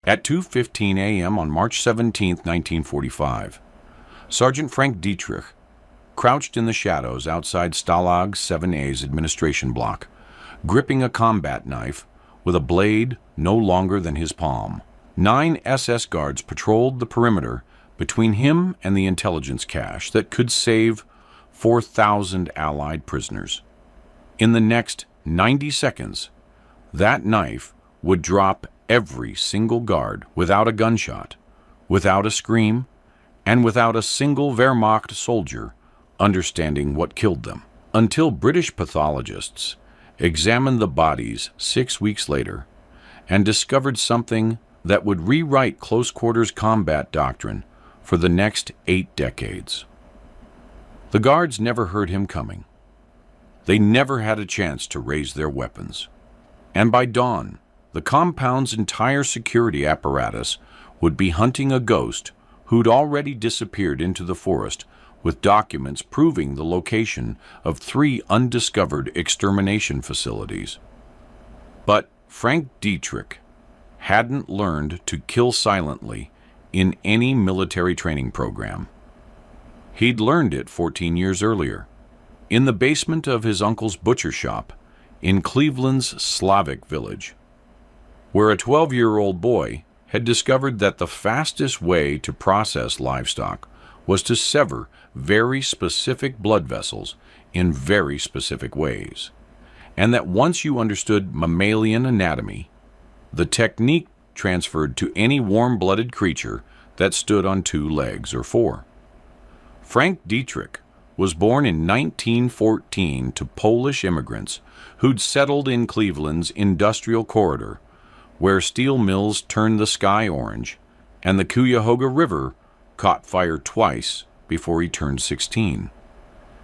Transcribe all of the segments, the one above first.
At 2:15 a.m. on March 17, 1945, Sergeant Frank Dietrich crouched in the shadows outside Stalag 7A's administration block, gripping a combat knife with a blade no longer than his palm. 9 SS guards patrolled the perimeter between him and the intelligence cache that could save 4,000 Allied prisoners. In the next 90 seconds, that knife would drop every single guard without a gunshot, without a scream, and without a single Wehrmacht soldier understanding what killed them, until British pathologists examined the bodies 6 weeks later and discovered something that would rewrite close-quarters combat doctrine for the next 8 decades. The guards never heard him coming. They never had a chance to raise their weapons. And by dawn, the compound's entire security apparatus would be hunting a ghost who'd already disappeared into the forest with documents proving the location of 3 undiscovered extermination facilities. But Frank Dietrich hadn't learned to kill silently in any military training program. He'd learned it 14 years earlier, in the basement of his uncle's butcher shop in Cleveland's Slavic village, where a 12-year-old boy had discovered that the fastest way to process livestock was to sever very specific blood vessels in very specific ways, and that once you understood mammalian anatomy, the technique transferred to any warm-blooded creature that stood on 2 legs or 4. Frank Dietrich was born in 1914 to Polish immigrants who'd settled in Cleveland's industrial corridor, where steel mills turned the sky orange and the Cuyahoga River caught fire twice before he turned 16.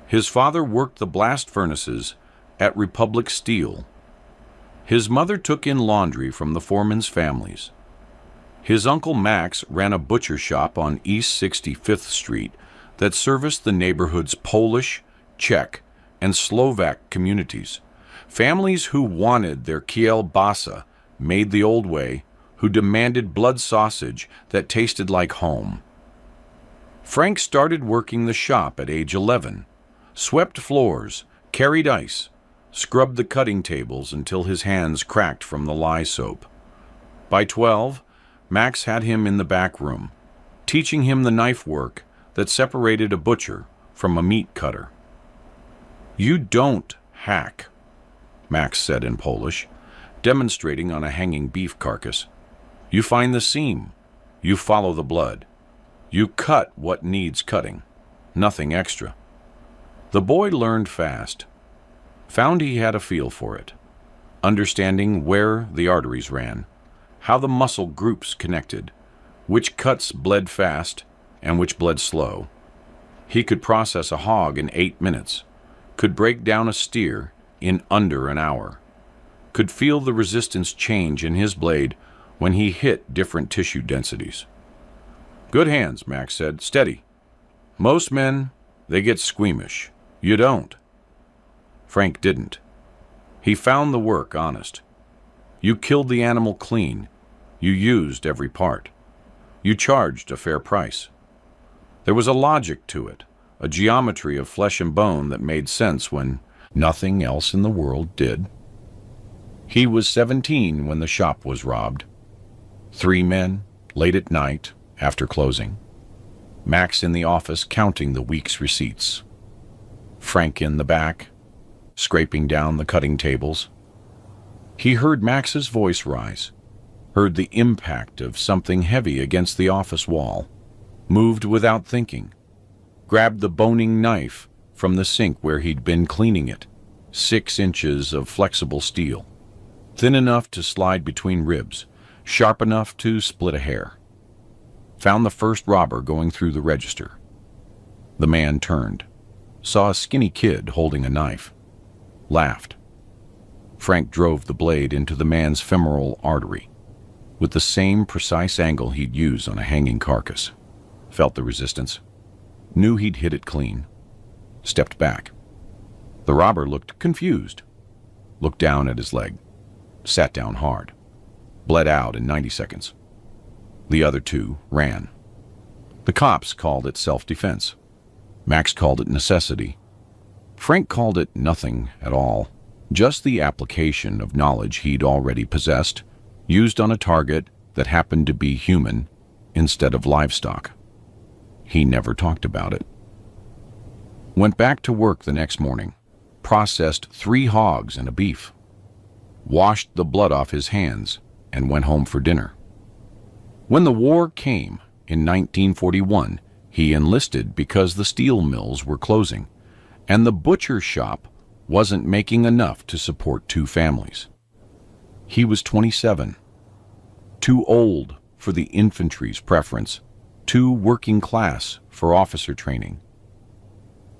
His father worked the blast furnaces at Republic Steel. His mother took in laundry from the foremen's families. His uncle Max ran a butcher shop on East 65th Street that serviced the neighborhood's Polish, Czech, and Slovak communities, families who wanted their kielbasa made the old way, who demanded blood sausage that tasted like home. Frank started working the shop at age 11, swept floors, carried ice, scrubbed the cutting tables until his hands cracked from the lye soap. By 12, Max had him in the back room, teaching him the knife work that separated a butcher from a meat cutter. "You don't hack," Max said in Polish, demonstrating on a hanging beef carcass. "You find the seam. You follow the blood. You cut what needs cutting. Nothing extra." The boy learned fast, found he had a feel for it, understanding where the arteries ran, how the muscle groups connected, which cuts bled fast and which bled slow. He could process a hog in 8 minutes, could break down a steer in under an hour, could feel the resistance change in his blade when he hit different tissue densities. "Good hands," Max said. "Steady. Most men, they get squeamish. You don't." Frank didn't. He found the work honest. You killed the animal clean. You used every part. You charged a fair price. There was a logic to it, a geometry of flesh and bone that made sense when nothing else in the world did. He was 17 when the shop was robbed. 3 men, late at night, after closing. Max in the office counting the week's receipts. Frank in the back, scraping down the cutting tables. He heard Max's voice rise, heard the impact of something heavy against the office wall, moved without thinking, grabbed the boning knife from the sink where he'd been cleaning it, 6 inches of flexible steel, thin enough to slide between ribs, sharp enough to split a hair. Found the first robber going through the register. The man turned, saw a skinny kid holding a knife, laughed. Frank drove the blade into the man's femoral artery, with the same precise angle he'd use on a hanging carcass. Felt the resistance, knew he'd hit it clean, stepped back. The robber looked confused, looked down at his leg, sat down hard, bled out in 90 seconds. The other two ran. The cops called it self-defense. Max called it necessity. Frank called it nothing at all, just the application of knowledge he'd already possessed, used on a target that happened to be human instead of livestock. He never talked about it. Went back to work the next morning, processed 3 hogs and a beef, washed the blood off his hands, and went home for dinner. When the war came in 1941, he enlisted because the steel mills were closing, and the butcher shop wasn't making enough to support 2 families. He was 27, too old for the infantry's preference, too working class for officer training.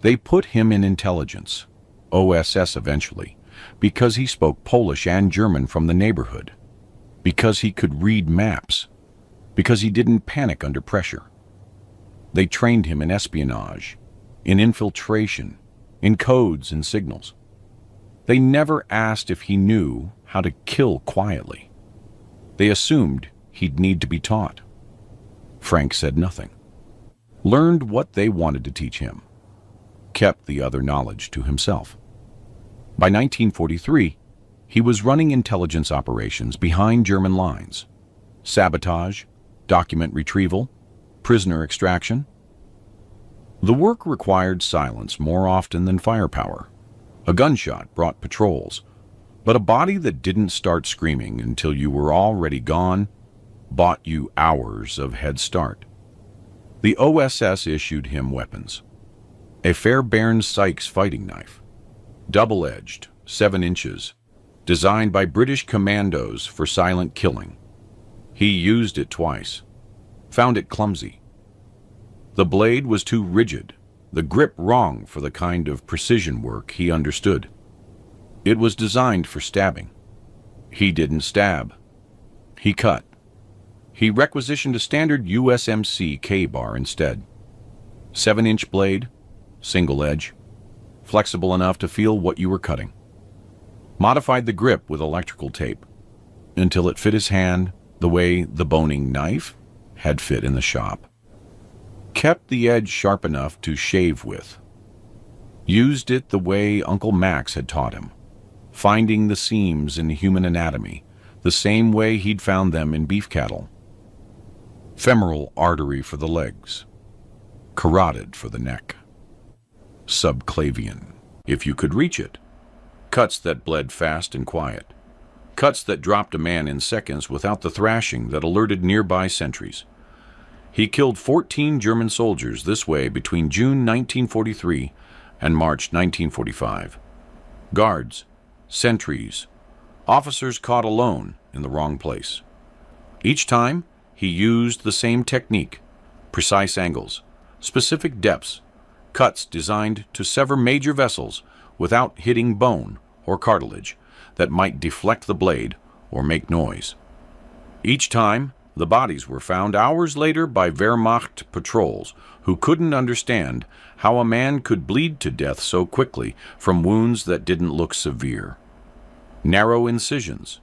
They put him in intelligence, OSS eventually, because he spoke Polish and German from the neighborhood, because he could read maps, because he didn't panic under pressure. They trained him in espionage, in infiltration, in codes and signals. They never asked if he knew how to kill quietly. They assumed he'd need to be taught. Frank said nothing. Learned what they wanted to teach him. Kept the other knowledge to himself. By 1943, he was running intelligence operations behind German lines. Sabotage, document retrieval, prisoner extraction. The work required silence more often than firepower. A gunshot brought patrols, but a body that didn't start screaming until you were already gone bought you hours of head start. The OSS issued him weapons. A Fairbairn Sykes fighting knife, double-edged, 7 inches, designed by British commandos for silent killing. He used it twice, found it clumsy. The blade was too rigid, the grip wrong for the kind of precision work he understood. It was designed for stabbing. He didn't stab. He cut. He requisitioned a standard USMC K-bar instead. 7-inch blade, single edge, flexible enough to feel what you were cutting. Modified the grip with electrical tape until it fit his hand the way the boning knife had fit in the shop. Kept the edge sharp enough to shave with. Used it the way Uncle Max had taught him, finding the seams in human anatomy the same way he'd found them in beef cattle. Femoral artery for the legs, carotid for the neck, subclavian, if you could reach it. Cuts that bled fast and quiet. Cuts that dropped a man in seconds without the thrashing that alerted nearby sentries. He killed 14 German soldiers this way between June 1943 and March 1945. Guards, sentries, officers caught alone in the wrong place. Each time, he used the same technique, precise angles, specific depths, cuts designed to sever major vessels without hitting bone or cartilage that might deflect the blade or make noise. Each time, the bodies were found hours later by Wehrmacht patrols who couldn't understand how a man could bleed to death so quickly from wounds that didn't look severe. Narrow incisions,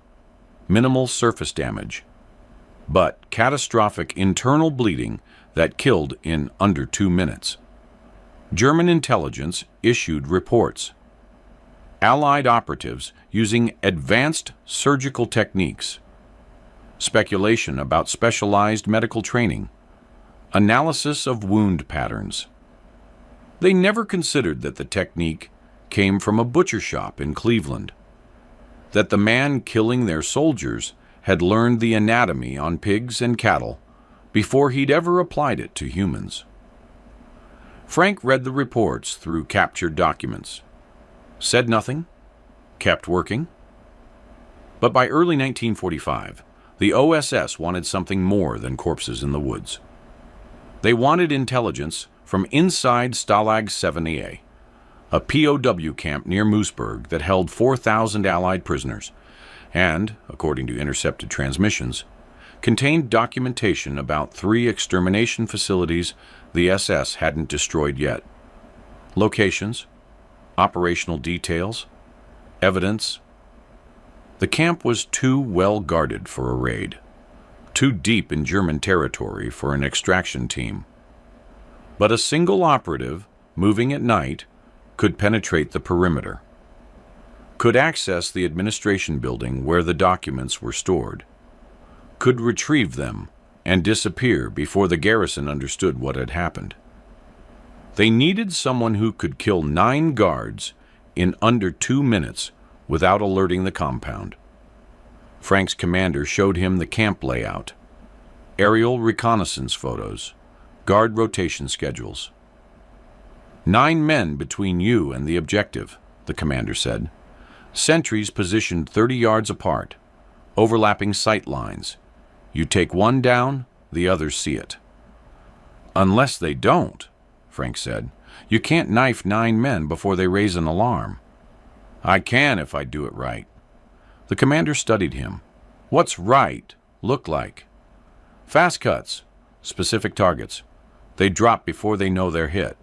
minimal surface damage, but catastrophic internal bleeding that killed in under 2 minutes. German intelligence issued reports. Allied operatives using advanced surgical techniques. Speculation about specialized medical training. Analysis of wound patterns. They never considered that the technique came from a butcher shop in Cleveland, that the man killing their soldiers had learned the anatomy on pigs and cattle before he'd ever applied it to humans. Frank read the reports through captured documents, said nothing, kept working. But by early 1945, the OSS wanted something more than corpses in the woods. They wanted intelligence from inside Stalag 70A, a POW camp near Moosburg that held 4,000 Allied prisoners, and, according to intercepted transmissions, contained documentation about 3 extermination facilities the SS hadn't destroyed yet. Locations, operational details, evidence. The camp was too well guarded for a raid. too deep in German territory for an extraction team. But a single operative, moving at night, could penetrate the perimeter, could access the administration building where the documents were stored, could retrieve them and disappear before the garrison understood what had happened. They needed someone who could kill 9 guards in under 2 minutes without alerting the compound. Frank's commander showed him the camp layout, aerial reconnaissance photos, guard rotation schedules. 9 men between you and the objective, the commander said. Sentries positioned 30 yards apart, overlapping sight lines. You take one down, the others see it. Unless they don't, Frank said. You can't knife 9 men before they raise an alarm. I can if I do it right. The commander studied him. What's right look like? Fast cuts, specific targets. They drop before they know they're hit.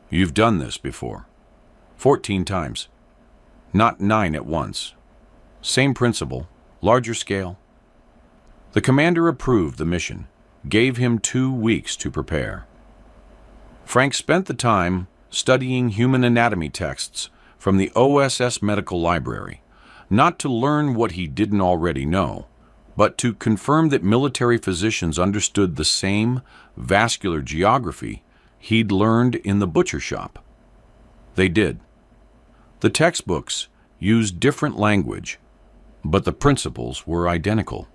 You've done this before. 14 times. Not 9 at once. Same principle, larger scale. The commander approved the mission, gave him 2 weeks to prepare. Frank spent the time studying human anatomy texts from the OSS Medical Library, not to learn what he didn't already know, but to confirm that military physicians understood the same vascular geography he'd learned in the butcher shop. They did. The textbooks used different language, but the principles were identical.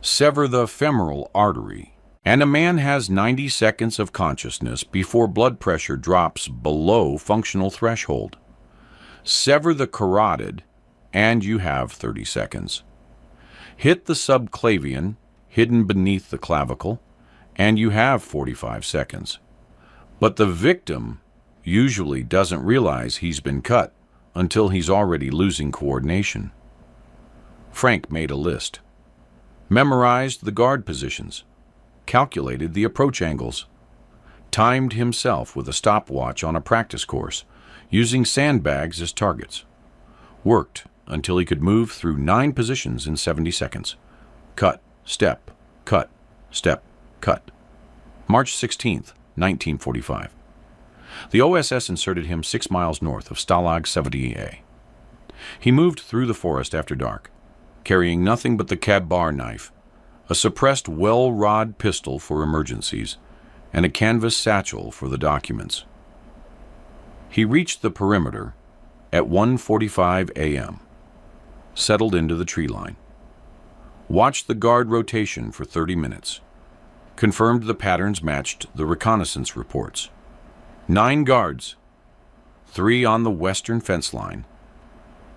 Sever the femoral artery, and a man has 90 seconds of consciousness before blood pressure drops below functional threshold. Sever the carotid, and you have 30 seconds. Hit the subclavian, hidden beneath the clavicle, and you have 45 seconds. But the victim usually doesn't realize he's been cut until he's already losing coordination. Frank made a list, memorized the guard positions, calculated the approach angles, timed himself with a stopwatch on a practice course, using sandbags as targets, worked until he could move through 9 positions in 70 seconds. Cut, step, cut, step, cut. March 16th, 1945. The OSS inserted him 6 miles north of Stalag 70A. He moved through the forest after dark, carrying nothing but the Ka-Bar knife, a suppressed well-rod pistol for emergencies, and a canvas satchel for the documents. He reached the perimeter at 1:45 a.m., settled into the tree line, watched the guard rotation for 30 minutes, confirmed the patterns matched the reconnaissance reports. 9 guards, 3 on the western fence line,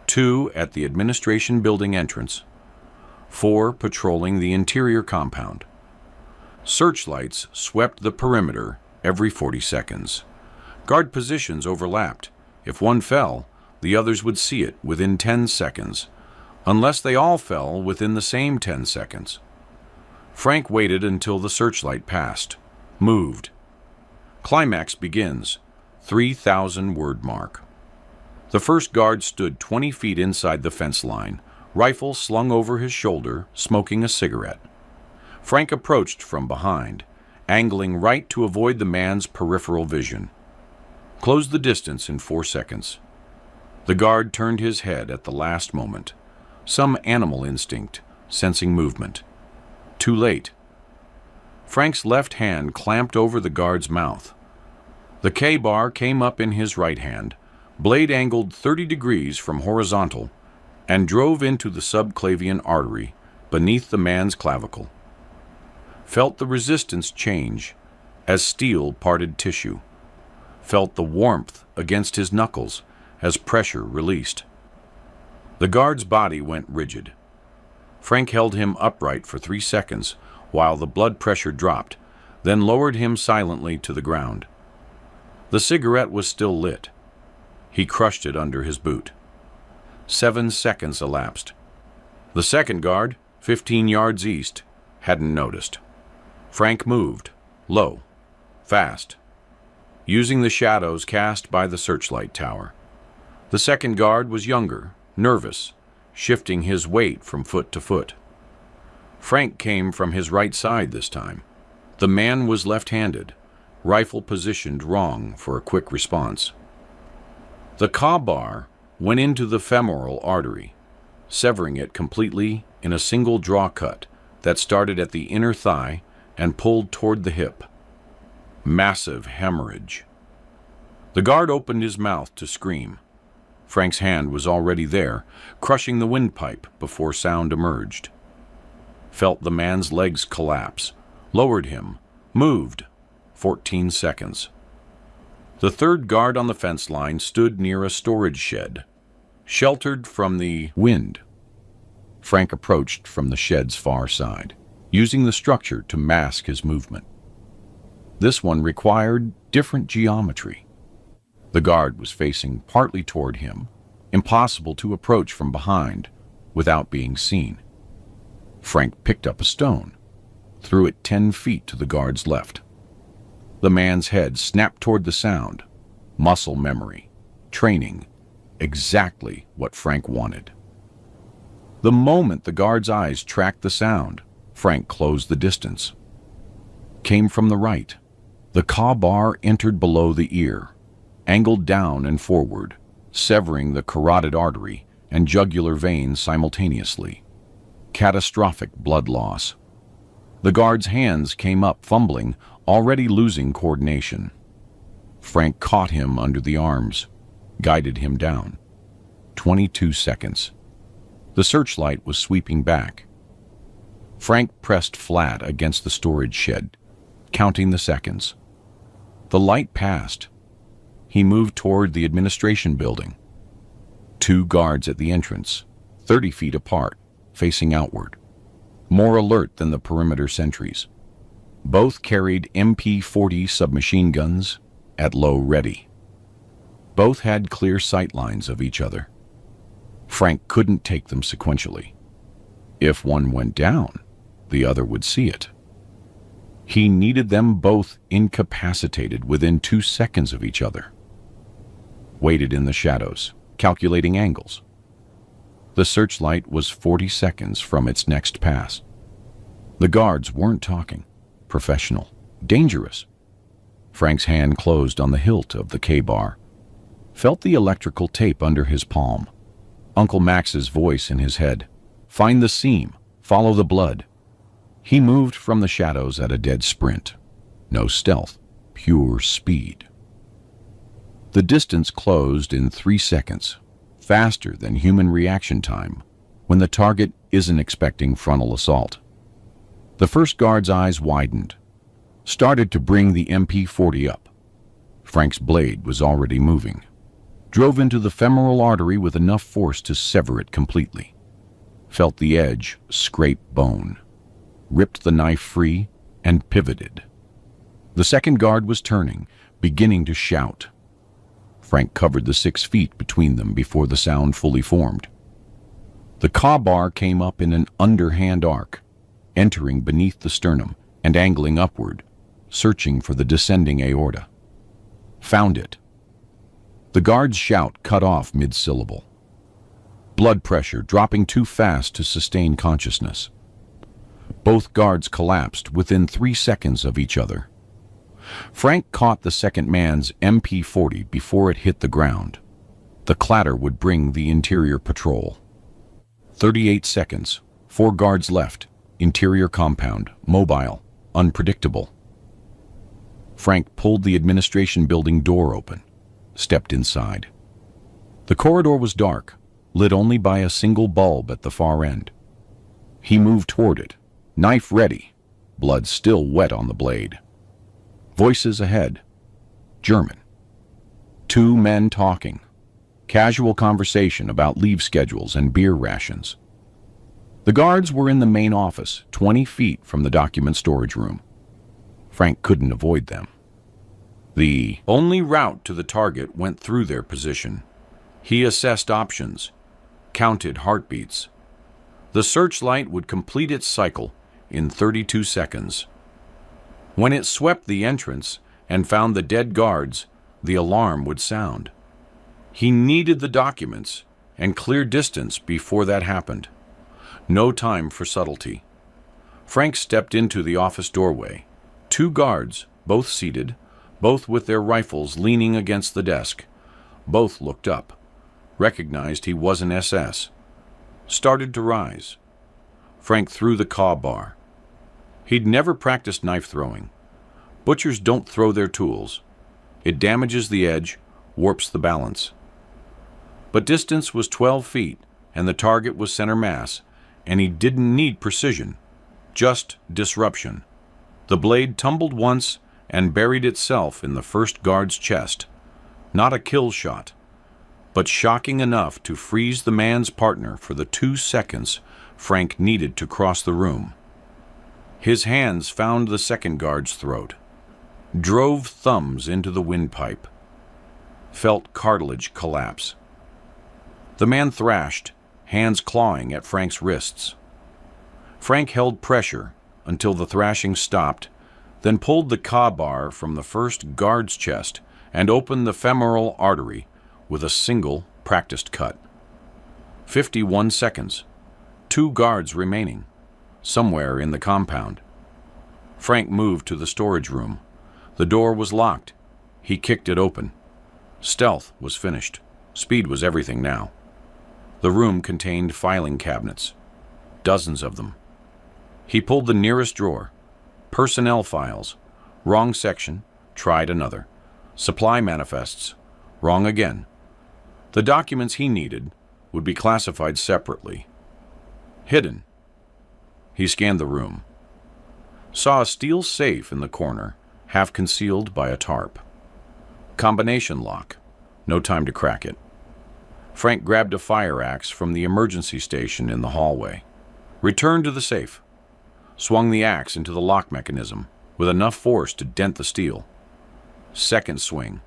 2 at the administration building entrance, 4 patrolling the interior compound. Searchlights swept the perimeter every 40 seconds. Guard positions overlapped. If one fell, the others would see it within 10 seconds, unless they all fell within the same 10 seconds. Frank waited until the searchlight passed, moved. Climax begins, 3,000-word mark. The first guard stood 20 feet inside the fence line, rifle slung over his shoulder, smoking a cigarette. Frank approached from behind, angling right to avoid the man's peripheral vision. Closed the distance in 4 seconds. The guard turned his head at the last moment, some animal instinct, sensing movement. Too late. Frank's left hand clamped over the guard's mouth. The Ka-Bar came up in his right hand, blade angled 30 degrees from horizontal, and drove into the subclavian artery beneath the man's clavicle. Felt the resistance change as steel parted tissue. Felt the warmth against his knuckles as pressure released. The guard's body went rigid. Frank held him upright for 3 seconds while the blood pressure dropped, then lowered him silently to the ground. The cigarette was still lit. He crushed it under his boot. 7 seconds elapsed. The second guard, 15 yards east, hadn't noticed. Frank moved, low, fast, using the shadows cast by the searchlight tower. The second guard was younger, nervous, shifting his weight from foot to foot. Frank came from his right side this time. The man was left-handed, rifle positioned wrong for a quick response. The Ka-bar went into the femoral artery, severing it completely in a single draw cut that started at the inner thigh and pulled toward the hip. Massive hemorrhage. The guard opened his mouth to scream. Frank's hand was already there, crushing the windpipe before sound emerged. Felt the man's legs collapse, lowered him, moved. 14 seconds. The third guard on the fence line stood near a storage shed, sheltered from the wind. Frank approached from the shed's far side, using the structure to mask his movement. This one required different geometry. The guard was facing partly toward him, impossible to approach from behind without being seen. Frank picked up a stone, threw it 10 feet to the guard's left. The man's head snapped toward the sound. Muscle memory, training, exactly what Frank wanted. The moment the guard's eyes tracked the sound, Frank closed the distance. Came from the right. The Ka-bar entered below the ear, angled down and forward, severing the carotid artery and jugular vein simultaneously. Catastrophic blood loss. The guard's hands came up fumbling, already losing coordination. Frank caught him under the arms, guided him down. 22 seconds. The searchlight was sweeping back. Frank pressed flat against the storage shed, counting the seconds. The light passed. He moved toward the administration building. 2 guards at the entrance, 30 feet apart, facing outward. More alert than the perimeter sentries. Both carried MP-40 submachine guns at low ready. Both had clear sight lines of each other. Frank couldn't take them sequentially. If one went down, the other would see it. He needed them both incapacitated within 2 seconds of each other. Waited in the shadows, calculating angles. The searchlight was 40 seconds from its next pass. The guards weren't talking. Professional. Dangerous. Frank's hand closed on the hilt of the Ka-bar. Felt the electrical tape under his palm. Uncle Max's voice in his head. Find the seam. Follow the blood. He moved from the shadows at a dead sprint. No stealth. Pure speed. The distance closed in 3 seconds. Faster than human reaction time when the target isn't expecting frontal assault. The first guard's eyes widened, started to bring the MP-40 up. Frank's blade was already moving. Drove into the femoral artery with enough force to sever it completely. Felt the edge scrape bone. Ripped the knife free and pivoted. The second guard was turning, beginning to shout. Frank covered the 6 feet between them before the sound fully formed. The Ka-bar came up in an underhand arc, entering beneath the sternum and angling upward, searching for the descending aorta. Found it. The guard's shout cut off mid-syllable. Blood pressure dropping too fast to sustain consciousness. Both guards collapsed within 3 seconds of each other. Frank caught the second man's MP-40 before it hit the ground. The clatter would bring the interior patrol. 38 seconds. 4 guards left. Interior compound. Mobile. Unpredictable. Frank pulled the administration building door open. Stepped inside. The corridor was dark, lit only by a single bulb at the far end. He moved toward it, knife ready, blood still wet on the blade. Voices ahead. German. 2 men talking. Casual conversation about leave schedules and beer rations. The guards were in the main office, 20 feet from the document storage room. Frank couldn't avoid them. The only route to the target went through their position. He assessed options, counted heartbeats. The searchlight would complete its cycle in 32 seconds. When it swept the entrance and found the dead guards, the alarm would sound. He needed the documents and clear distance before that happened. No time for subtlety. Frank stepped into the office doorway. 2 guards, both seated, both with their rifles leaning against the desk. Both looked up, recognized he was an SS, started to rise. Frank threw the caw bar. He'd never practiced knife throwing. Butchers don't throw their tools. It damages the edge, warps the balance. But distance was 12 feet, and the target was center mass, and he didn't need precision, just disruption. The blade tumbled once and buried itself in the first guard's chest. Not a kill shot, but shocking enough to freeze the man's partner for the 2 seconds Frank needed to cross the room. His hands found the second guard's throat, drove thumbs into the windpipe, felt cartilage collapse. The man thrashed, hands clawing at Frank's wrists. Frank held pressure until the thrashing stopped, then pulled the caw bar from the first guard's chest and opened the femoral artery with a single practiced cut. 51 seconds. 2 guards remaining, somewhere in the compound. Frank moved to the storage room. The door was locked. He kicked it open. Stealth was finished. Speed was everything now. The room contained filing cabinets, dozens of them. He pulled the nearest drawer. Personnel files. Wrong section. Tried another. Supply manifests. Wrong again. The documents he needed would be classified separately. Hidden. He scanned the room. Saw a steel safe in the corner, half concealed by a tarp. Combination lock. No time to crack it. Frank grabbed a fire axe from the emergency station in the hallway. Returned to the safe. Swung the axe into the lock mechanism with enough force to dent the steel. Second swing.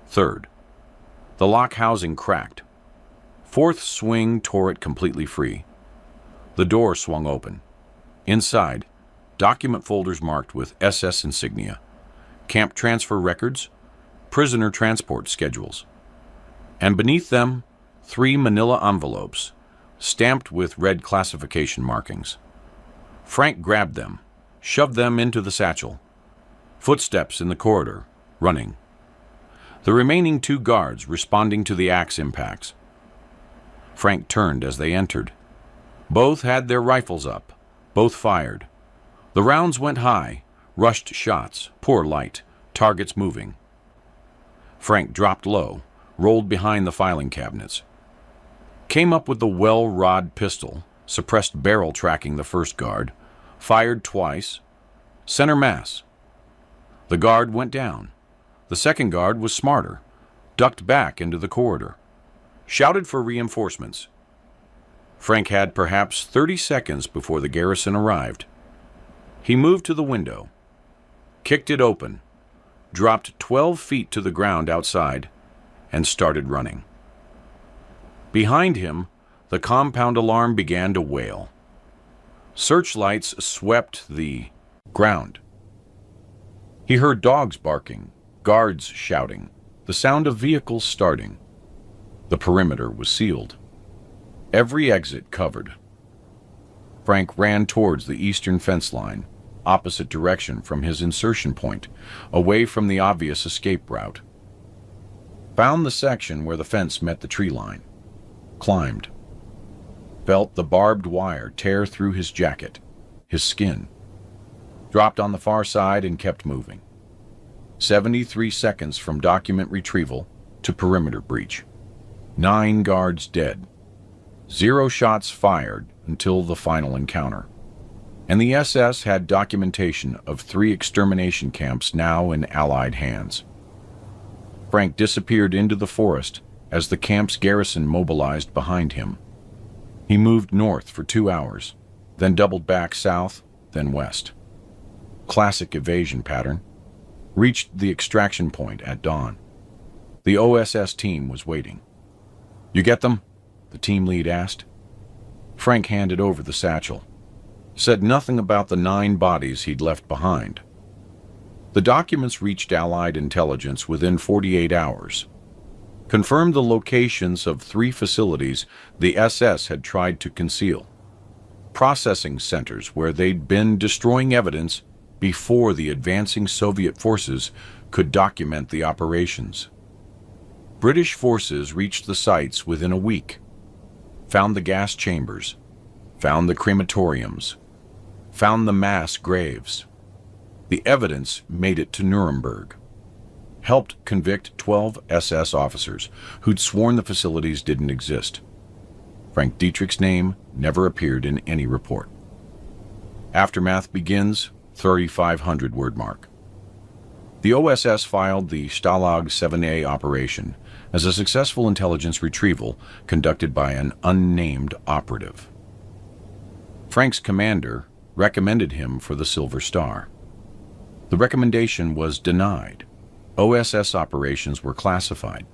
Third. The lock housing cracked. Fourth swing tore it completely free. The door swung open. Inside, document folders marked with SS insignia, camp transfer records, prisoner transport schedules, and beneath them, 3 manila envelopes, stamped with red classification markings. Frank grabbed them, shoved them into the satchel. Footsteps in the corridor, running. The remaining 2 guards responding to the axe impacts. Frank turned as they entered. Both had their rifles up. Both fired. The rounds went high, rushed shots, poor light, targets moving. Frank dropped low, rolled behind the filing cabinets. Came up with the well-rod pistol, suppressed barrel tracking the first guard, fired twice. Center mass. The guard went down. The second guard was smarter, ducked back into the corridor. Shouted for reinforcements. Frank had perhaps 30 seconds before the garrison arrived. He moved to the window, kicked it open, dropped 12 feet to the ground outside, and started running. Behind him, the compound alarm began to wail. Searchlights swept the ground. He heard dogs barking, guards shouting, the sound of vehicles starting. The perimeter was sealed. Every exit covered. Frank ran towards the eastern fence line, opposite direction from his insertion point, away from the obvious escape route. Found the section where the fence met the tree line. Climbed. Felt the barbed wire tear through his jacket, his skin. Dropped on the far side and kept moving. 73 seconds from document retrieval to perimeter breach. 9 guards dead. 0 shots fired until the final encounter. And the SS had documentation of 3 extermination camps now in Allied hands. Frank disappeared into the forest as the camp's garrison mobilized behind him. He moved north for 2 hours, then doubled back south, then west. Classic evasion pattern. Reached the extraction point at dawn. The OSS team was waiting. "You get them?" the team lead asked. Frank handed over the satchel. Said nothing about the 9 bodies he'd left behind. The documents reached Allied intelligence within 48 hours. Confirmed the locations of 3 facilities the SS had tried to conceal. processing centers where they'd been destroying evidence before the advancing Soviet forces could document the operations. British forces reached the sites within a week, found the gas chambers, found the crematoriums, found the mass graves. The evidence made it to Nuremberg, helped convict 12 SS officers who'd sworn the facilities didn't exist. Frank Dietrich's name never appeared in any report. Aftermath begins 3,500 word mark. The OSS filed the Stalag 7A operation as a successful intelligence retrieval conducted by an unnamed operative. Frank's commander recommended him for the Silver Star. The recommendation was denied. OSS operations were classified,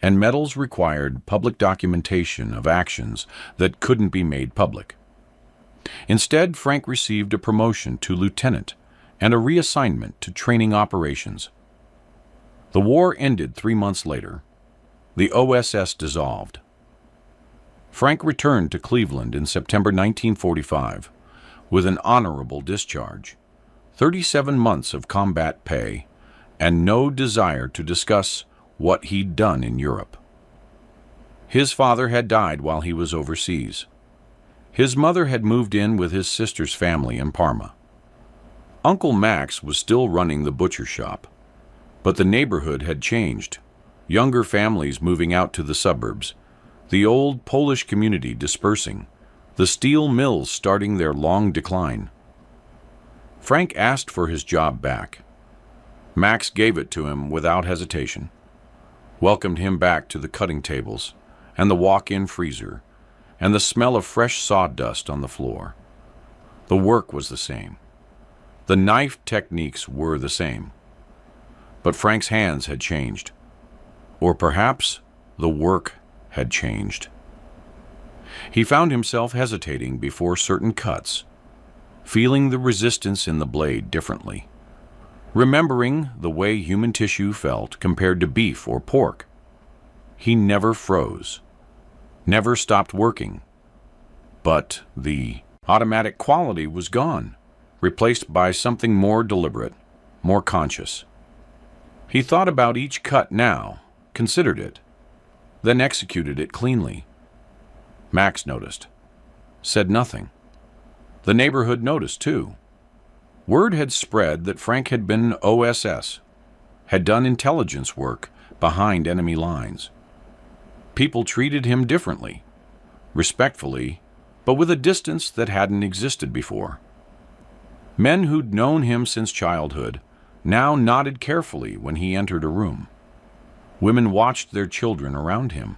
and medals required public documentation of actions that couldn't be made public. Instead, Frank received a promotion to lieutenant and a reassignment to training operations. The war ended 3 months later. The OSS dissolved. Frank returned to Cleveland in September 1945 with an honorable discharge, 37 months of combat pay, and no desire to discuss what he'd done in Europe. His father had died while he was overseas. His mother had moved in with his sister's family in Parma. Uncle Max was still running the butcher shop, but the neighborhood had changed, younger families moving out to the suburbs, the old Polish community dispersing, the steel mills starting their long decline. Frank asked for his job back. Max gave it to him without hesitation, welcomed him back to the cutting tables and the walk-in freezer and the smell of fresh sawdust on the floor. The work was the same. The knife techniques were the same. But Frank's hands had changed. Or perhaps the work had changed. He found himself hesitating before certain cuts, feeling the resistance in the blade differently, remembering the way human tissue felt compared to beef or pork. He never froze, never stopped working, but the automatic quality was gone, replaced by something more deliberate, more conscious. He thought about each cut now, considered it, then executed it cleanly. Max noticed, said nothing. The neighborhood noticed, too. Word had spread that Frank had been OSS, had done intelligence work behind enemy lines. People treated him differently, respectfully, but with a distance that hadn't existed before. Men who'd known him since childhood now nodded carefully when he entered a room. Women watched their children around him.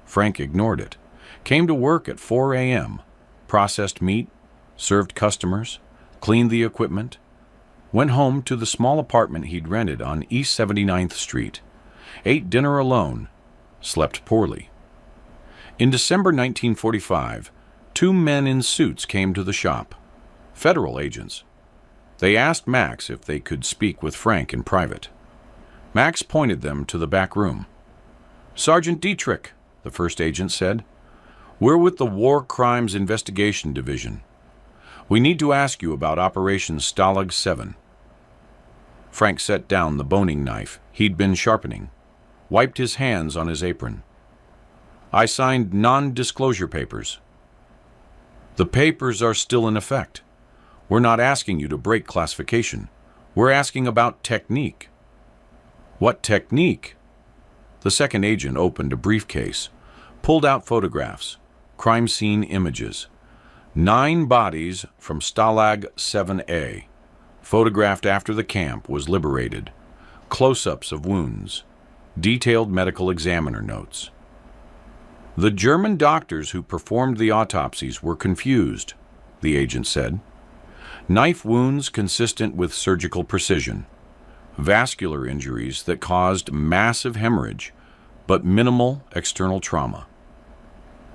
Frank ignored it, came to work at 4 a.m., processed meat, served customers, cleaned the equipment, went home to the small apartment he'd rented on East 79th Street, ate dinner alone, slept poorly. In December 1945, 2 men in suits came to the shop, federal agents. They asked Max if they could speak with Frank in private. Max pointed them to the back room. "Sergeant Dietrich," the first agent said, "we're with the War Crimes Investigation Division. We need to ask you about Operation Stalag 7. Frank set down the boning knife he'd been sharpening, wiped his hands on his apron. "I signed non-disclosure papers." "The papers are still in effect. We're not asking you to break classification. We're asking about technique." "What technique?" The second agent opened a briefcase, pulled out photographs, crime scene images. 9 bodies from Stalag 7A, photographed after the camp was liberated, close-ups of wounds, detailed medical examiner notes. "The German doctors who performed the autopsies were confused," the agent said. "Knife wounds consistent with surgical precision, vascular injuries that caused massive hemorrhage, but minimal external trauma.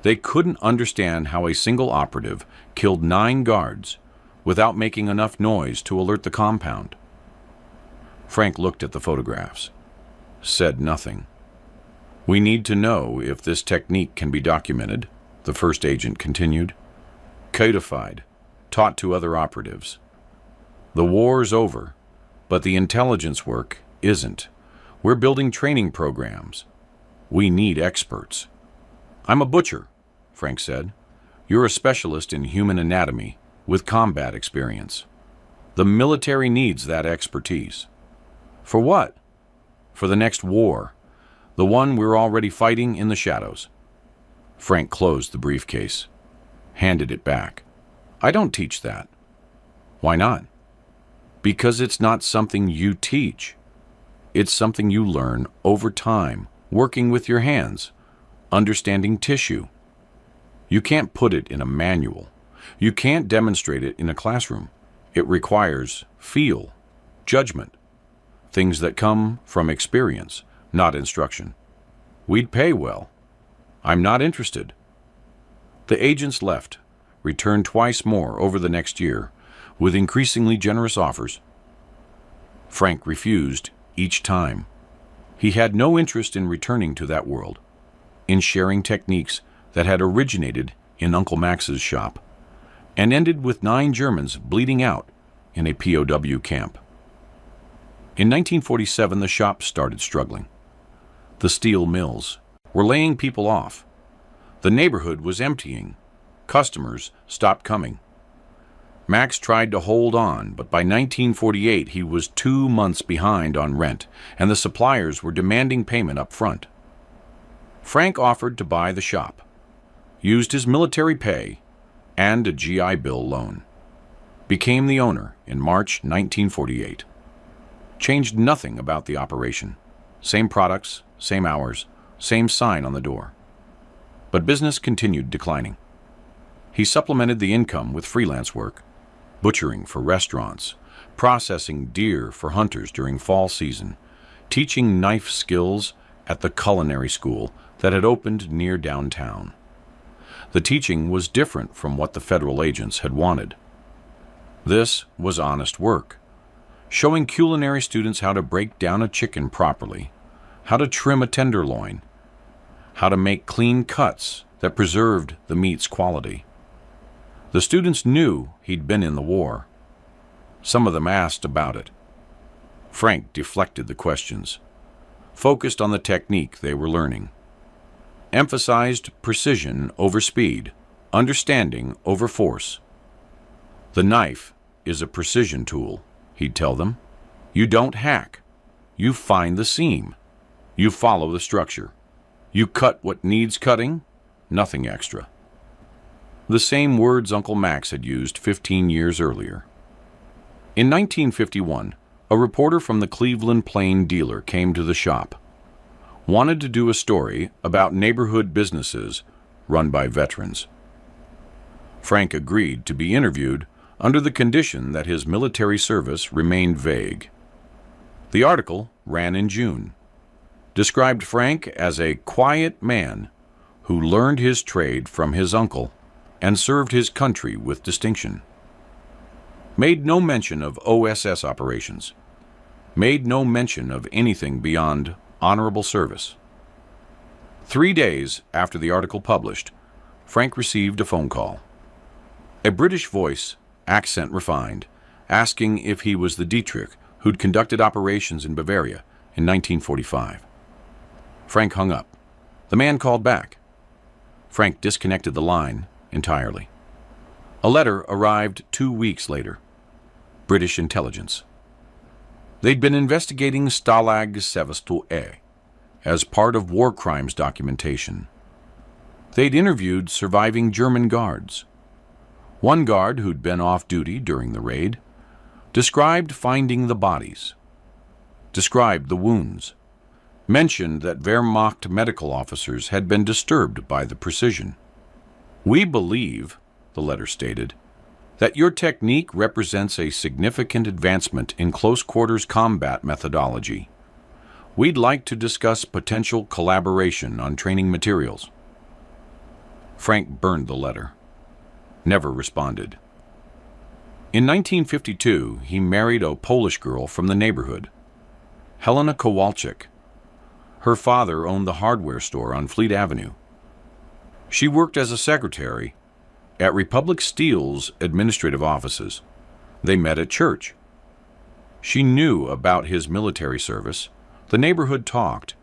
They couldn't understand how a single operative killed 9 guards without making enough noise to alert the compound." Frank looked at the photographs, said nothing. "We need to know if this technique can be documented," the first agent continued. codified, taught to other operatives. The war's over, but the intelligence work isn't. We're building training programs. We need experts. I'm a butcher, Frank said. You're a specialist in human anatomy with combat experience. The military needs that expertise. For what? For the next war, the one we're already fighting in the shadows. Frank closed the briefcase, handed it back. I don't teach that. Why not? Because it's not something you teach. It's something you learn over time, working with your hands, understanding tissue. You can't put it in a manual. You can't demonstrate it in a classroom. It requires feel, judgment, things that come from experience, not instruction. We'd pay well. I'm not interested. The agents left, returned twice more over the next year, with increasingly generous offers. Frank refused each time. He had no interest in returning to that world, in sharing techniques that had originated in Uncle Max's shop and ended with 9 Germans bleeding out in a POW camp. In 1947, the shop started struggling. The steel mills were laying people off. The neighborhood was emptying. Customers stopped coming. Max tried to hold on, but by 1948 he was 2 months behind on rent, and the suppliers were demanding payment up front. Frank offered to buy the shop, used his military pay and a GI Bill loan, became the owner in March 1948. Changed nothing about the operation. Same products, same hours, same sign on the door. But business continued declining. He supplemented the income with freelance work, butchering for restaurants, processing deer for hunters during fall season, teaching knife skills at the culinary school that had opened near downtown. The teaching was different from what the federal agents had wanted. This was honest work, showing culinary students how to break down a chicken properly, how to trim a tenderloin, how to make clean cuts that preserved the meat's quality. The students knew he'd been in the war. Some of them asked about it. Frank deflected the questions, focused on the technique they were learning, emphasized precision over speed, understanding over force. The knife is a precision tool, he'd tell them. You don't hack. You find the seam. You follow the structure. You cut what needs cutting, nothing extra. The same words Uncle Max had used 15 years earlier. In 1951, a reporter from the Cleveland Plain Dealer came to the shop, wanted to do a story about neighborhood businesses run by veterans. Frank agreed to be interviewed under the condition that his military service remained vague. The article ran in June, described Frank as a quiet man who learned his trade from his uncle and served his country with distinction. Made no mention of OSS operations, made no mention of anything beyond honorable service. 3 days after the article published, Frank received a phone call. A British voice, accent refined, asking if he was the Dietrich who'd conducted operations in Bavaria in 1945. Frank hung up. The man called back. Frank disconnected the line entirely. A letter arrived 2 weeks later. British intelligence. They'd been investigating Stalag Sevastopol as part of war crimes documentation. They'd interviewed surviving German guards. One guard who'd been off duty during the raid described finding the bodies, described the wounds, mentioned that Wehrmacht medical officers had been disturbed by the precision. We believe, the letter stated, that your technique represents a significant advancement in close-quarters combat methodology. We'd like to discuss potential collaboration on training materials. Frank burned the letter. Never responded. In 1952, he married a Polish girl from the neighborhood, Helena Kowalczyk. Her father owned the hardware store on Fleet Avenue. She worked as a secretary. at Republic Steel's administrative offices. They met at church. She knew about his military service. The neighborhood talked,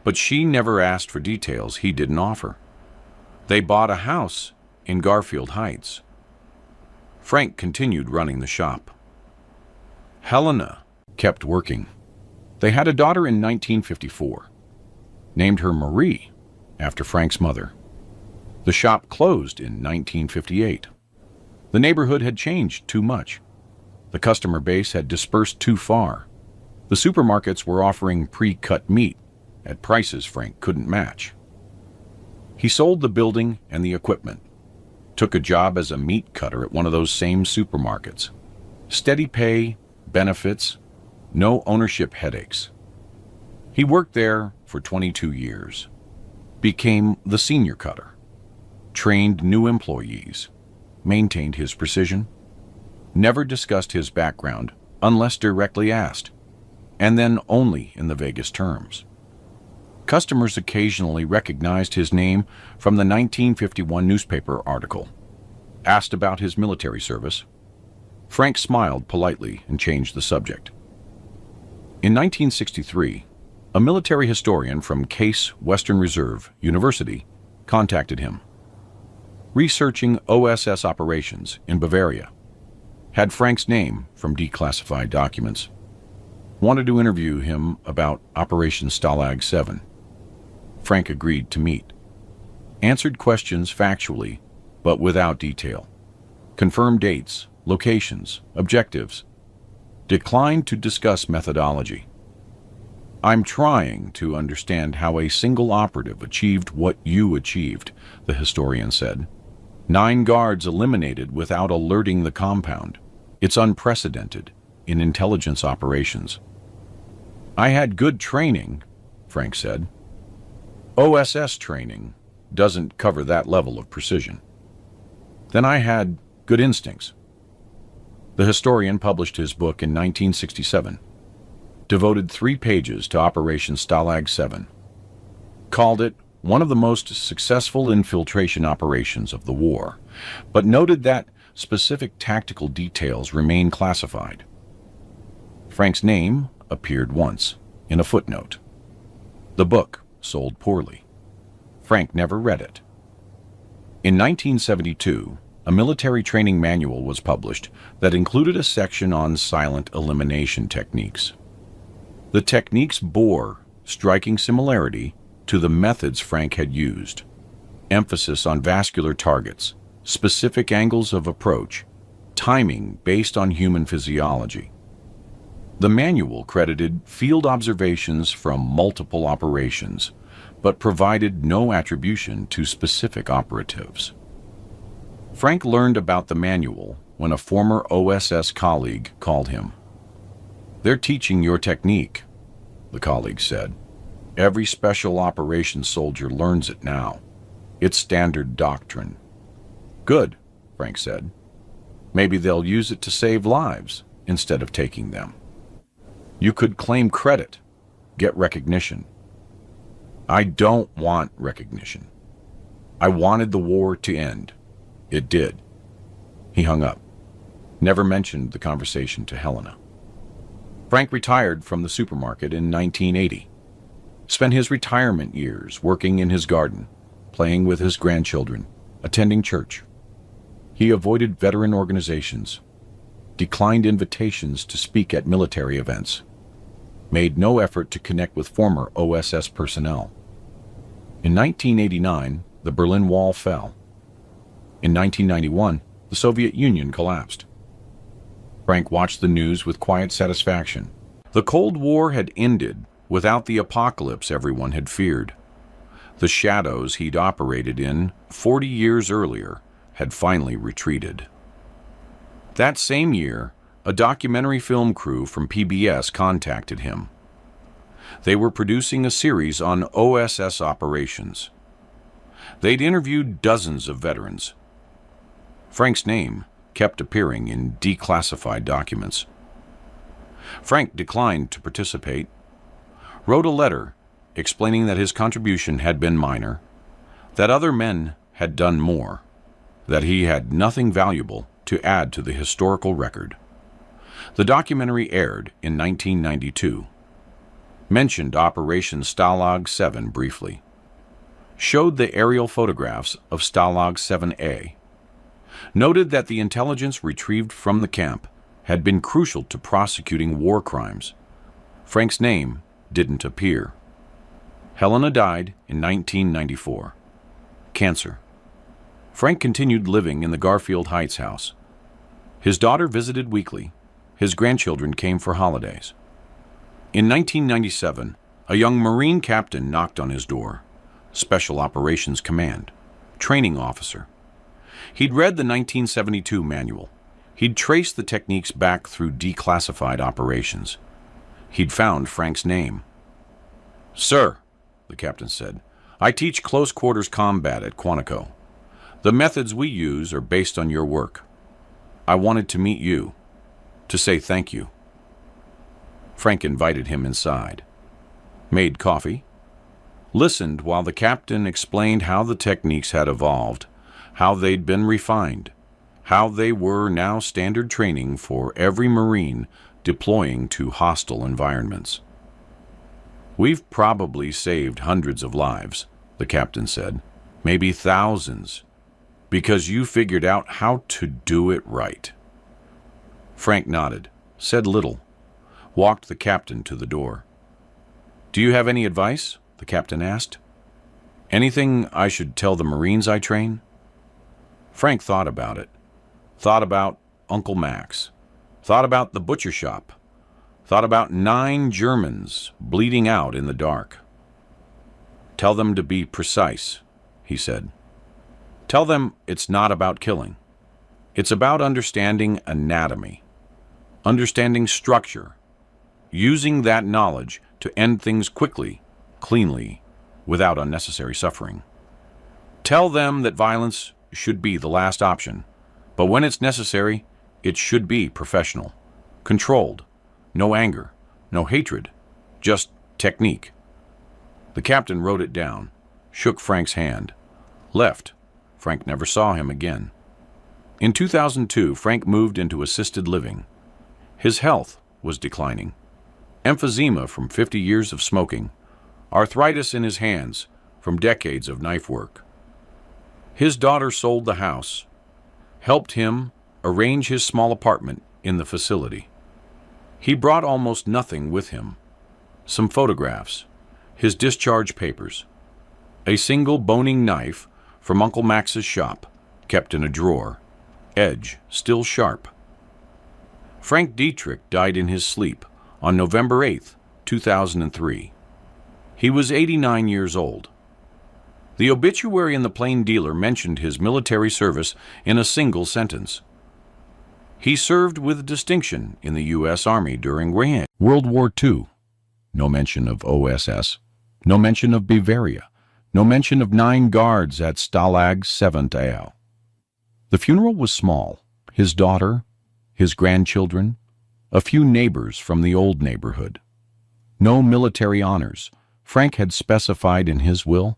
but she never asked for details he didn't offer. They bought a house in Garfield Heights. Frank continued running the shop. Helena kept working. They had a daughter in 1954. Named her Marie, after Frank's mother. The shop closed in 1958. The neighborhood had changed too much. The customer base had dispersed too far. The supermarkets were offering pre-cut meat at prices Frank couldn't match. He sold the building and the equipment, took a job as a meat cutter at one of those same supermarkets. Steady pay, benefits, no ownership headaches. He worked there for 22 years, became the senior cutter, trained new employees, maintained his precision, never discussed his background unless directly asked, and then only in the vaguest terms. Customers occasionally recognized his name from the 1951 newspaper article. Asked about his military service, Frank smiled politely and changed the subject. In 1963, a military historian from Case Western Reserve University contacted him. Researching OSS operations in Bavaria, had Frank's name from declassified documents. Wanted to interview him about Operation Stalag 7. Frank agreed to meet. Answered questions factually, but without detail. Confirmed dates, locations, objectives. Declined to discuss methodology. I'm trying to understand how a single operative achieved what you achieved, the historian said. 9 guards eliminated without alerting the compound. It's unprecedented in intelligence operations. I had good training, Frank said. OSS training doesn't cover that level of precision. Then I had good instincts. The historian published his book in 1967, devoted 3 pages to Operation Stalag 7, called it one of the most successful infiltration operations of the war, but noted that specific tactical details remain classified. Frank's name appeared once, in a footnote. The book sold poorly. Frank never read it. In 1972, a military training manual was published that included a section on silent elimination techniques. The techniques bore striking similarity to the methods Frank had used. Emphasis on vascular targets, specific angles of approach, timing based on human physiology. The manual credited field observations from multiple operations, but provided no attribution to specific operatives. Frank learned about the manual when a former OSS colleague called him. "They're teaching your technique," the colleague said. "Every special operations soldier learns it now. It's standard doctrine." "Good," Frank said. "Maybe they'll use it to save lives instead of taking them. You could claim credit, get recognition." "I don't want recognition. I wanted the war to end. It did." He hung up, never mentioned the conversation to Helena. Frank retired from the supermarket in 1980. Spent his retirement years working in his garden, playing with his grandchildren, attending church. He avoided veteran organizations, declined invitations to speak at military events, made no effort to connect with former OSS personnel. In 1989, the Berlin Wall fell. In 1991, the Soviet Union collapsed. Frank watched the news with quiet satisfaction. The Cold War had ended without the apocalypse everyone had feared. The shadows he'd operated in 40 years earlier had finally retreated. That same year, a documentary film crew from PBS contacted him. They were producing a series on OSS operations. They'd interviewed dozens of veterans. Frank's name kept appearing in declassified documents. Frank declined to participate, wrote a letter explaining that his contribution had been minor, that other men had done more, that he had nothing valuable to add to the historical record. The documentary aired in 1992, mentioned Operation Stalag 7 briefly, showed the aerial photographs of Stalag 7A, noted that the intelligence retrieved from the camp had been crucial to prosecuting war crimes. Frank's name didn't appear. Helena died in 1994. Cancer. Frank continued living in the Garfield Heights house. His daughter visited weekly. His grandchildren came for holidays. In 1997, a young Marine captain knocked on his door. Special Operations Command, training officer. He'd read the 1972 manual. He'd traced the techniques back through declassified operations. He'd found Frank's name. "Sir," the captain said, "I teach close quarters combat at Quantico. The methods we use are based on your work. I wanted to meet you, to say thank you." Frank invited him inside, made coffee, listened while the captain explained how the techniques had evolved, how they'd been refined, how they were now standard training for every Marine deploying to hostile environments. "We've probably saved hundreds of lives," the captain said, "maybe thousands, because you figured out how to do it right." Frank nodded, said little, walked the captain to the door. "Do you have any advice?" the captain asked. "Anything I should tell the Marines I train?" Frank thought about it. Thought about Uncle Max. Thought about the butcher shop. Thought about 9 Germans bleeding out in the dark. "Tell them to be precise," he said. "Tell them it's not about killing. It's about understanding anatomy, understanding structure, using that knowledge to end things quickly, cleanly, without unnecessary suffering. Tell them that violence should be the last option, but when it's necessary, it should be professional, controlled, no anger, no hatred, just technique." The captain wrote it down, shook Frank's hand, left. Frank never saw him again. In 2002, Frank moved into assisted living. His health was declining. Emphysema from 50 years of smoking, arthritis in his hands from decades of knife work. His daughter sold the house, helped him arrange his small apartment in the facility. He brought almost nothing with him. Some photographs, his discharge papers, a single boning knife from Uncle Max's shop, kept in a drawer, edge still sharp. Frank Dietrich died in his sleep on November 8, 2003. He was 89 years old. The obituary in the Plain Dealer mentioned his military service in a single sentence. He served with distinction in the U.S. Army during World War II. No mention of OSS. No mention of Bavaria. No mention of 9 guards at Stalag 7A. The funeral was small. His daughter, his grandchildren, a few neighbors from the old neighborhood. No military honors. Frank had specified in his will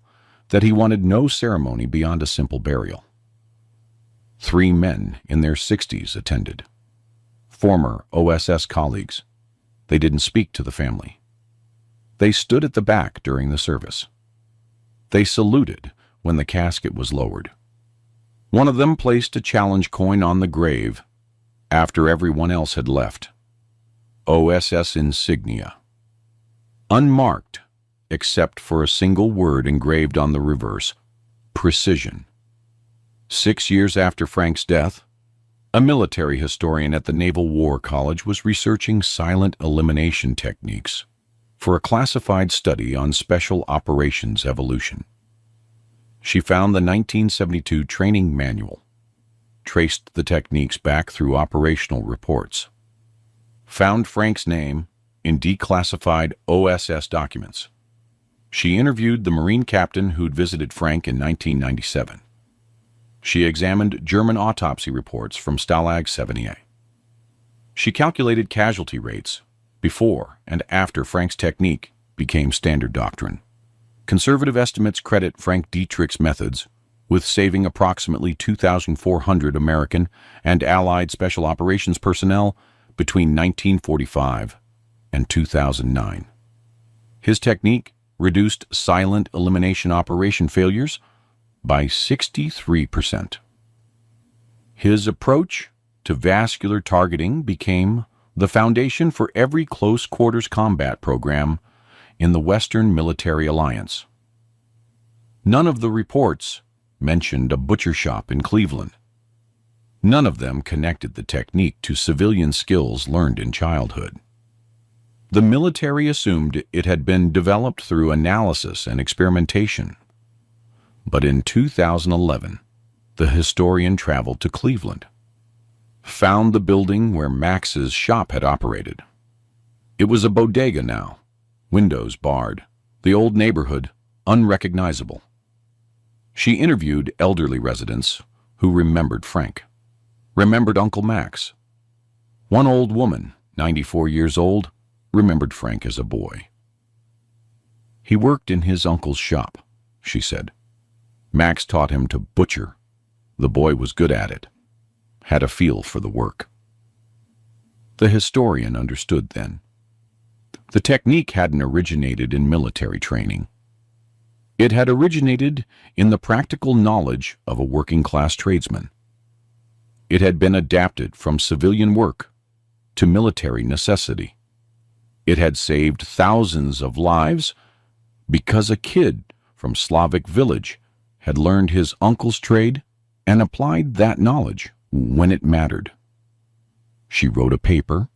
that he wanted no ceremony beyond a simple burial. 3 men in their 60s attended. Former OSS colleagues. They didn't speak to the family. They stood at the back during the service. They saluted when the casket was lowered. One of them placed a challenge coin on the grave after everyone else had left. OSS insignia. Unmarked, except for a single word engraved on the reverse, precision. 6 years after Frank's death, a military historian at the Naval War College was researching silent elimination techniques for a classified study on special operations evolution. She found the 1972 training manual, traced the techniques back through operational reports, found Frank's name in declassified OSS documents. She interviewed the Marine captain who'd visited Frank in 1997. She examined German autopsy reports from Stalag 7A. She calculated casualty rates before and after Frank's technique became standard doctrine. Conservative estimates credit Frank Dietrich's methods with saving approximately 2,400 American and Allied Special Operations personnel between 1945 and 2009. His technique reduced silent elimination operation failures by 63%. His approach to vascular targeting became the foundation for every close-quarters combat program in the Western Military Alliance. None of the reports mentioned a butcher shop in Cleveland. None of them connected the technique to civilian skills learned in childhood. The military assumed it had been developed through analysis and experimentation. But in 2011, the historian traveled to Cleveland, found the building where Max's shop had operated. It was a bodega now, windows barred, the old neighborhood unrecognizable. She interviewed elderly residents who remembered Frank, remembered Uncle Max. One old woman, 94 years old, remembered Frank as a boy. He worked in his uncle's shop, she said. Max taught him to butcher. The boy was good at it, had a feel for the work. The historian understood then. The technique hadn't originated in military training. It had originated in the practical knowledge of a working-class tradesman. It had been adapted from civilian work to military necessity. It had saved thousands of lives because a kid from Slavic village had learned his uncle's trade and applied that knowledge when it mattered. She wrote a paper,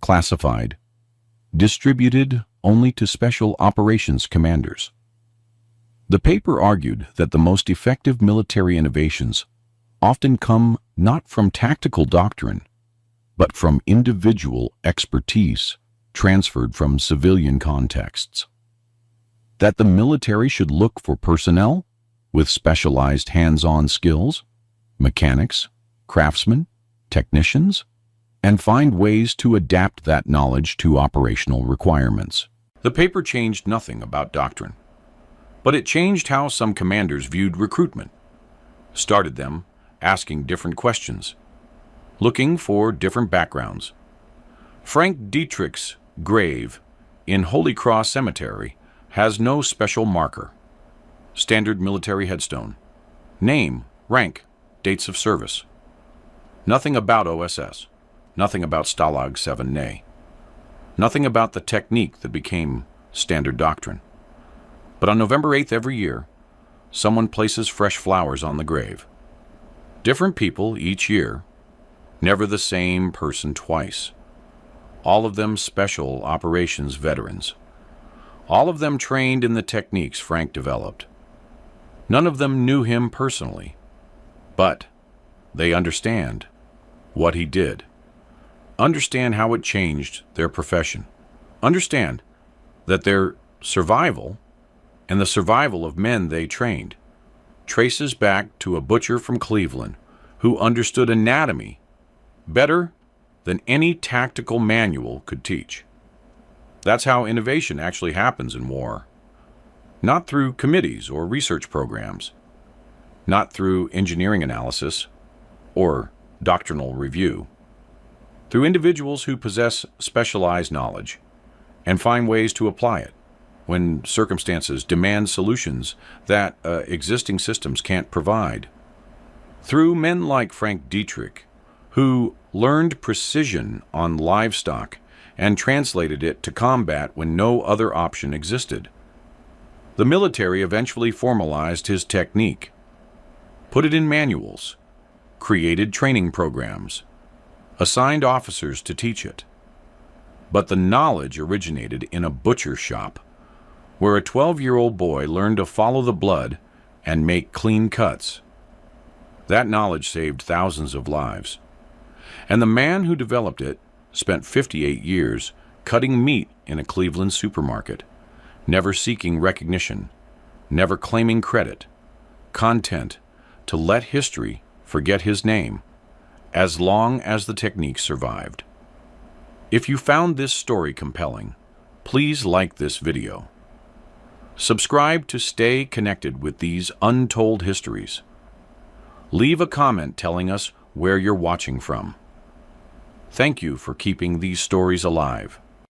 classified, distributed only to special operations commanders. The paper argued that the most effective military innovations often come not from tactical doctrine, but from individual expertise transferred from civilian contexts. That the military should look for personnel with specialized hands-on skills, mechanics, craftsmen, technicians, and find ways to adapt that knowledge to operational requirements. The paper changed nothing about doctrine, but it changed how some commanders viewed recruitment, started them asking different questions, looking for different backgrounds. Frank Dietrich's grave in Holy Cross Cemetery has no special marker. Standard military headstone. Name, rank, dates of service. Nothing about OSS. Nothing about Stalag 7A. Nothing about the technique that became standard doctrine. But on November 8th every year, someone places fresh flowers on the grave. Different people each year, never the same person twice. All of them special operations veterans. All of them trained in the techniques Frank developed. None of them knew him personally, but they understand what he did. Understand how it changed their profession. Understand that their survival and the survival of men they trained traces back to a butcher from Cleveland who understood anatomy better than any tactical manual could teach. That's how innovation actually happens in war. Not through committees or research programs, not through engineering analysis or doctrinal review, through individuals who possess specialized knowledge and find ways to apply it when circumstances demand solutions that existing systems can't provide. Through men like Frank Dietrich, who learned precision on livestock and translated it to combat when no other option existed. The military eventually formalized his technique, put it in manuals, created training programs, assigned officers to teach it. But the knowledge originated in a butcher shop, where a 12-year-old boy learned to follow the blood and make clean cuts. That knowledge saved thousands of lives. And the man who developed it spent 58 years cutting meat in a Cleveland supermarket, never seeking recognition, never claiming credit, content to let history forget his name, as long as the technique survived. If you found this story compelling, please like this video. Subscribe to stay connected with these untold histories. Leave a comment telling us where you're watching from. Thank you for keeping these stories alive.